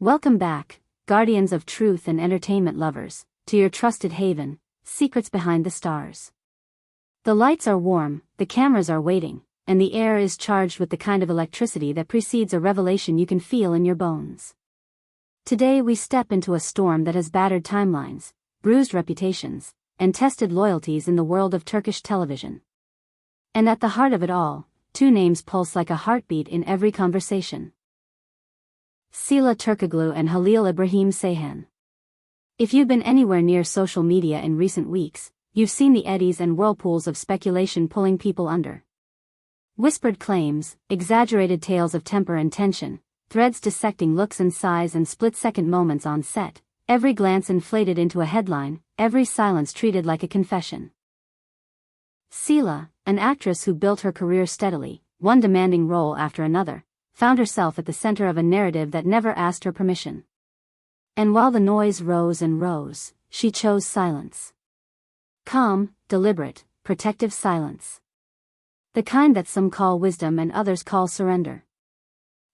Welcome back, guardians of truth and entertainment lovers, to your trusted haven, Secrets Behind the Stars. The lights are warm, the cameras are waiting, and the air is charged with the kind of electricity that precedes a revelation you can feel in your bones. Today we step into a storm that has battered timelines, bruised reputations, and tested loyalties in the world of Turkish television. And at the heart of it all, two names pulse like a heartbeat in every conversation. Sıla Turkoglu and Halil Ibrahim Sayhan. If you've been anywhere near social media in recent weeks, you've seen the eddies and whirlpools of speculation pulling people under. Whispered claims, exaggerated tales of temper and tension, threads dissecting looks and sighs and split-second moments on set, every glance inflated into a headline, every silence treated like a confession. Sıla, an actress who built her career steadily, one demanding role after another, found herself at the center of a narrative that never asked her permission. And while the noise rose and rose, she chose silence. Calm, deliberate, protective silence. The kind that some call wisdom and others call surrender.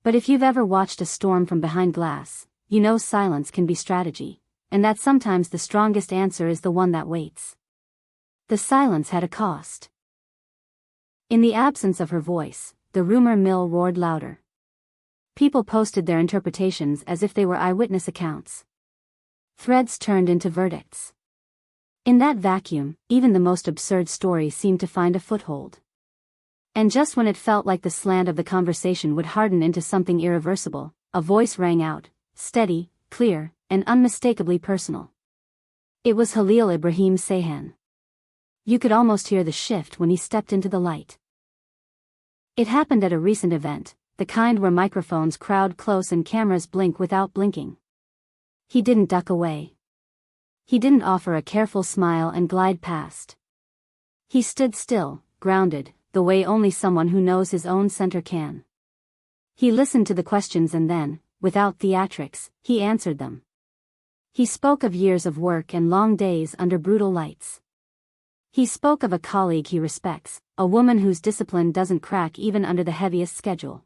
But if you've ever watched a storm from behind glass, you know silence can be strategy, and that sometimes the strongest answer is the one that waits. The silence had a cost. In the absence of her voice, the rumor mill roared louder. People posted their interpretations as if they were eyewitness accounts. Threads turned into verdicts. In that vacuum, even the most absurd story seemed to find a foothold. And just when it felt like the slant of the conversation would harden into something irreversible, a voice rang out, steady, clear, and unmistakably personal. It was Halil Ibrahim Sayhan. You could almost hear the shift when he stepped into the light. It happened at a recent event, the kind where microphones crowd close and cameras blink without blinking. He didn't duck away. He didn't offer a careful smile and glide past. He stood still, grounded, the way only someone who knows his own center can. He listened to the questions and then, without theatrics, he answered them. He spoke of years of work and long days under brutal lights. He spoke of a colleague he respects, a woman whose discipline doesn't crack even under the heaviest schedule.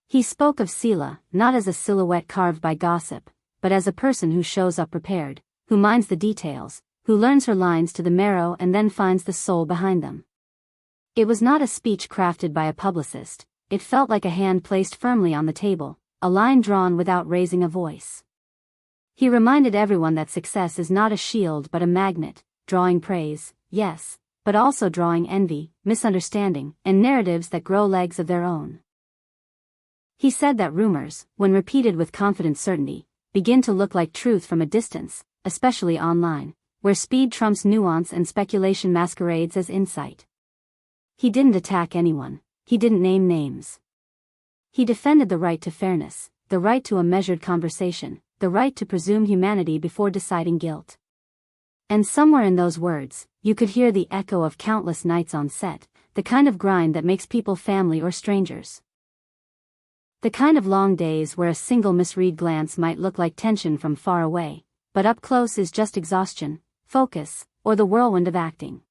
He spoke of Sıla, not as a silhouette carved by gossip, but as a person who shows up prepared, who minds the details, who learns her lines to the marrow and then finds the soul behind them. It was not a speech crafted by a publicist, it felt like a hand placed firmly on the table, a line drawn without raising a voice. He reminded everyone that success is not a shield but a magnet, drawing praise, yes, but also drawing envy, misunderstanding, and narratives that grow legs of their own. He said that rumors, when repeated with confident certainty, begin to look like truth from a distance, especially online, where speed trumps nuance and speculation masquerades as insight. He didn't attack anyone, he didn't name names. He defended the right to fairness, the right to a measured conversation, the right to presume humanity before deciding guilt. And somewhere in those words, you could hear the echo of countless nights on set, the kind of grind that makes people family or strangers. The kind of long days where a single misread glance might look like tension from far away, but up close is just exhaustion, focus, or the whirlwind of acting.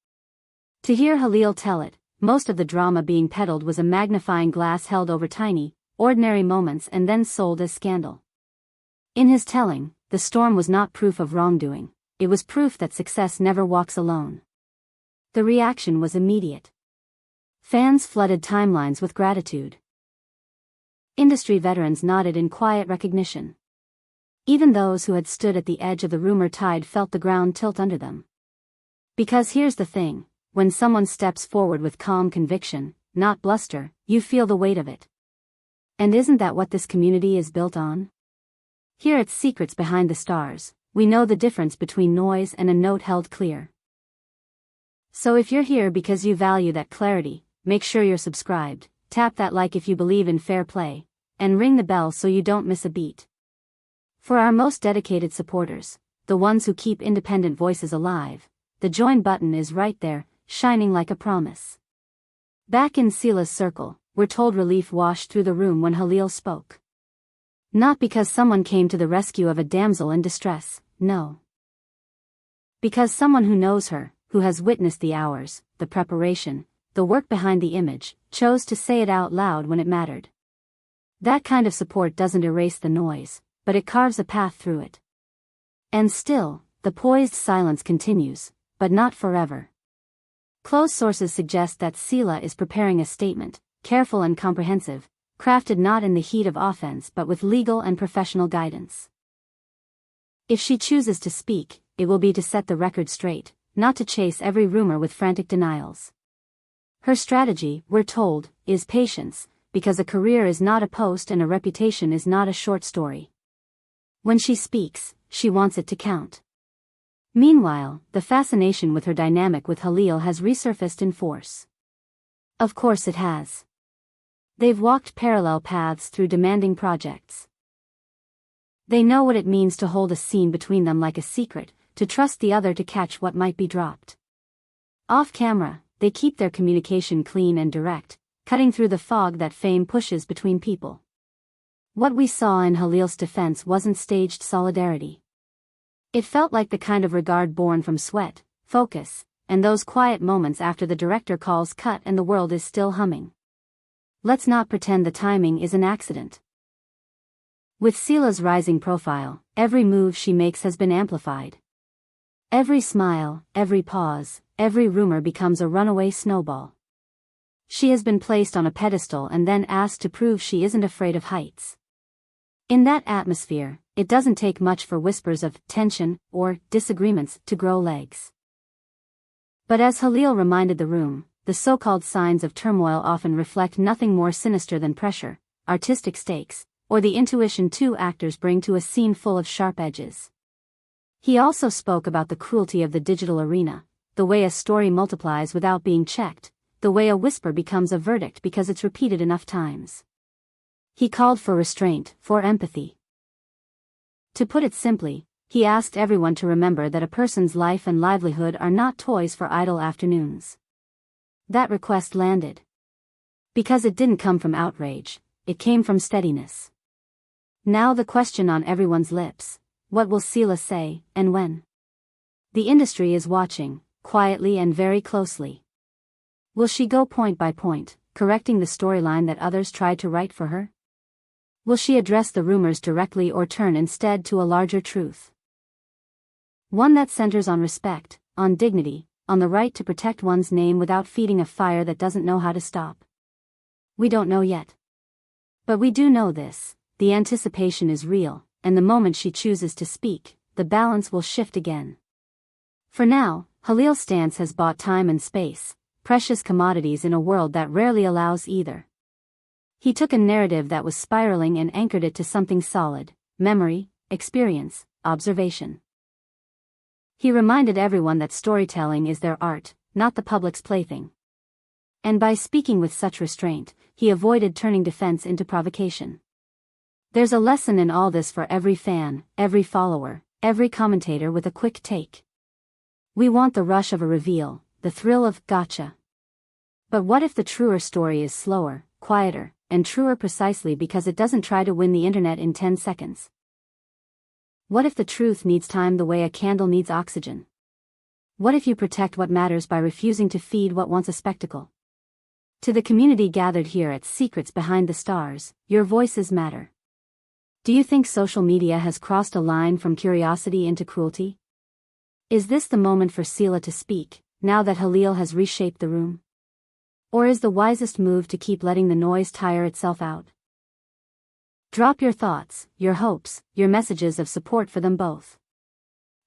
To hear Halil tell it, most of the drama being peddled was a magnifying glass held over tiny, ordinary moments and then sold as scandal. In his telling, the storm was not proof of wrongdoing, it was proof that success never walks alone. The reaction was immediate. Fans flooded timelines with gratitude. Industry veterans nodded in quiet recognition. Even those who had stood at the edge of the rumor tide felt the ground tilt under them. Because here's the thing, when someone steps forward with calm conviction, not bluster, you feel the weight of it. And isn't that what this community is built on? Here at Secrets Behind the Stars, we know the difference between noise and a note held clear. So if you're here because you value that clarity, make sure you're subscribed, tap that like if you believe in fair play, and ring the bell so you don't miss a beat. For our most dedicated supporters, the ones who keep independent voices alive, the join button is right there, shining like a promise. Back in Sıla's circle, we're told relief washed through the room when Halil spoke. Not because someone came to the rescue of a damsel in distress, no. Because someone who knows her, who has witnessed the hours, the preparation, the work behind the image, chose to say it out loud when it mattered. That kind of support doesn't erase the noise, but it carves a path through it. And still, the poised silence continues, but not forever. Close sources suggest that Sıla is preparing a statement, careful and comprehensive, crafted not in the heat of offense but with legal and professional guidance. If she chooses to speak, it will be to set the record straight, not to chase every rumor with frantic denials. Her strategy, we're told, is patience, because a career is not a post and a reputation is not a short story. When she speaks, she wants it to count. Meanwhile, the fascination with her dynamic with Halil has resurfaced in force. Of course it has. They've walked parallel paths through demanding projects. They know what it means to hold a scene between them like a secret, to trust the other to catch what might be dropped. Off camera, they keep their communication clean and direct, cutting through the fog that fame pushes between people. What we saw in Halil's defense wasn't staged solidarity. It felt like the kind of regard born from sweat, focus, and those quiet moments after the director calls cut and the world is still humming. Let's not pretend the timing is an accident. With Sıla's rising profile, every move she makes has been amplified. Every smile, every pause, every rumor becomes a runaway snowball. She has been placed on a pedestal and then asked to prove she isn't afraid of heights. In that atmosphere, it doesn't take much for whispers of tension or disagreements to grow legs. But as Halil reminded the room, the so-called signs of turmoil often reflect nothing more sinister than pressure, artistic stakes, or the intuition two actors bring to a scene full of sharp edges. He also spoke about the cruelty of the digital arena, the way a story multiplies without being checked, the way a whisper becomes a verdict because it's repeated enough times. He called for restraint, for empathy. To put it simply, he asked everyone to remember that a person's life and livelihood are not toys for idle afternoons. That request landed. Because it didn't come from outrage, it came from steadiness. Now the question on everyone's lips: what will Sıla say, and when? The industry is watching, quietly and very closely. Will she go point by point, correcting the storyline that others tried to write for her? Will she address the rumors directly or turn instead to a larger truth? One that centers on respect, on dignity, on the right to protect one's name without feeding a fire that doesn't know how to stop. We don't know yet. But we do know this: the anticipation is real, and the moment she chooses to speak, the balance will shift again. For now, Halil's stance has bought time and space, precious commodities in a world that rarely allows either. He took a narrative that was spiraling and anchored it to something solid: memory, experience, observation. He reminded everyone that storytelling is their art, not the public's plaything. And by speaking with such restraint, he avoided turning defense into provocation. There's a lesson in all this for every fan, every follower, every commentator with a quick take. We want the rush of a reveal, the thrill of gotcha. But what if the truer story is slower, quieter, and truer precisely because it doesn't try to win the internet in 10 seconds? What if the truth needs time the way a candle needs oxygen? What if you protect what matters by refusing to feed what wants a spectacle? To the community gathered here at Secrets Behind the Stars, your voices matter. Do you think social media has crossed a line from curiosity into cruelty? Is this the moment for Sıla to speak, now that Halil has reshaped the room? Or is the wisest move to keep letting the noise tire itself out? Drop your thoughts, your hopes, your messages of support for them both.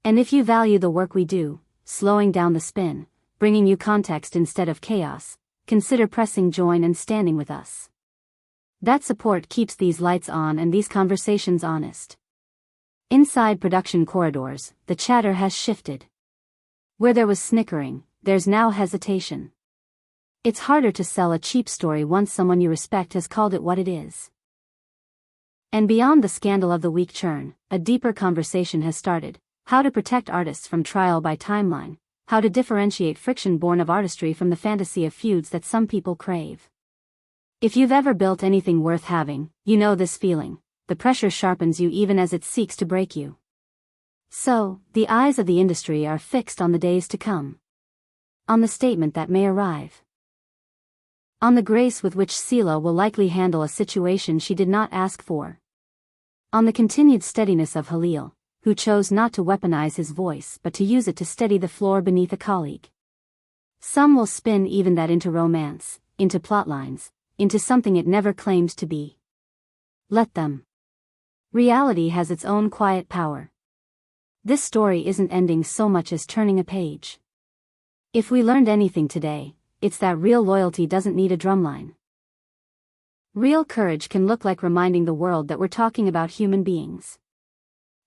And if you value the work we do, slowing down the spin, bringing you context instead of chaos, consider pressing join and standing with us. That support keeps these lights on and these conversations honest. Inside production corridors, the chatter has shifted. Where there was snickering, there's now hesitation. It's harder to sell a cheap story once someone you respect has called it what it is. And beyond the scandal of the week churn, a deeper conversation has started: how to protect artists from trial by timeline, how to differentiate friction born of artistry from the fantasy of feuds that some people crave. If you've ever built anything worth having, you know this feeling: the pressure sharpens you even as it seeks to break you. So, the eyes of the industry are fixed on the days to come. On the statement that may arrive. On the grace with which Sıla will likely handle a situation she did not ask for. On the continued steadiness of Halil, who chose not to weaponize his voice but to use it to steady the floor beneath a colleague. Some will spin even that into romance, into plotlines, into something it never claimed to be. Let them. Reality has its own quiet power. This story isn't ending so much as turning a page. If we learned anything today, it's that real loyalty doesn't need a drumline. Real courage can look like reminding the world that we're talking about human beings.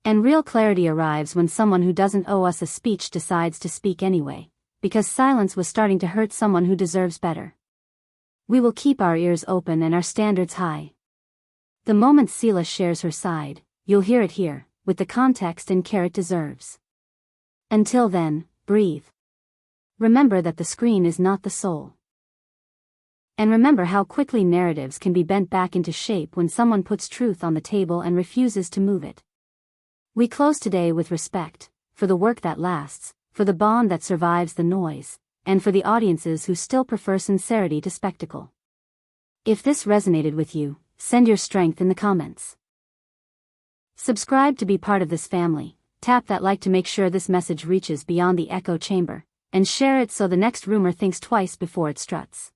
And real clarity arrives when someone who doesn't owe us a speech decides to speak anyway, because silence was starting to hurt someone who deserves better. We will keep our ears open and our standards high. The moment Sıla shares her side, you'll hear it here, with the context and care it deserves. Until then, breathe. Remember that the screen is not the soul. And remember how quickly narratives can be bent back into shape when someone puts truth on the table and refuses to move it. We close today with respect, for the work that lasts, for the bond that survives the noise, and for the audiences who still prefer sincerity to spectacle. If this resonated with you, send your strength in the comments. Subscribe to be part of this family, tap that like to make sure this message reaches beyond the echo chamber, and share it so the next rumor thinks twice before it struts.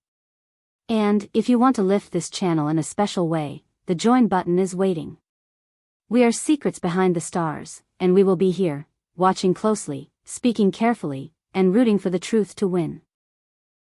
And, if you want to lift this channel in a special way, the join button is waiting. We are secrets behind the stars, and we will be here, watching closely, speaking carefully, and rooting for the truth to win.